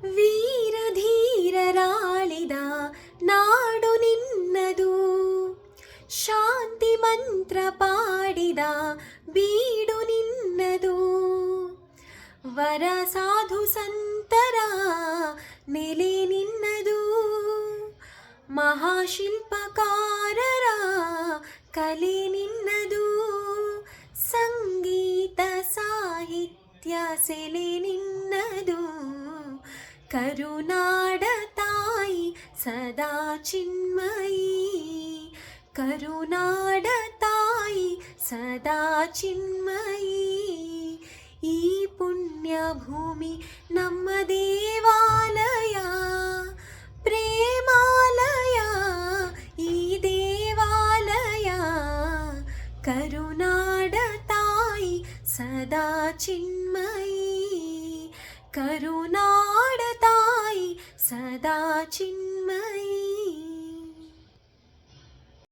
ವೀರಧೀರರಾಳಿದ ನಾಡು ನಿನ್ನದು, ಶಾಂತಿ ಮಂತ್ರ ಪಾಡಿದ ಬೀಡು ನಿನ್ನದು. ವರ ಸಾಧು ಸಂತರ ನೆಲೆ ನಿನ್ನದು, ಮಹಾಶಿಲ್ಪಕಾರರ ಕಲೆ ನಿನ್ನದು. ಸಂಗೀತ ಸಾಹಿತ್ಯ ಸೆಲೆ ನಿನ್ನದು, ಕರುನಾಡ ತಾಯಿ ಸದಾ ಚಿನ್ಮಯಿ. ಕರುನಾಡ ತಾಯಿ ಸದಾ ಚಿನ್ಮಯಿ. ಈ ಪುಣ್ಯ ಭೂಮಿ ನಮ್ಮ ದೇವಾಲಯ, ಪ್ರೇಮಾಲಯ ಈ ದೇವಾಲಯ. ಕರುನಾಡ ತಾಯಿ ಸದಾ ಚಿನ್ಮಯಿ. ಕರುನಾಡ ತಾಯಿ ಸದಾ ಚಿನ್ಮಯಿ.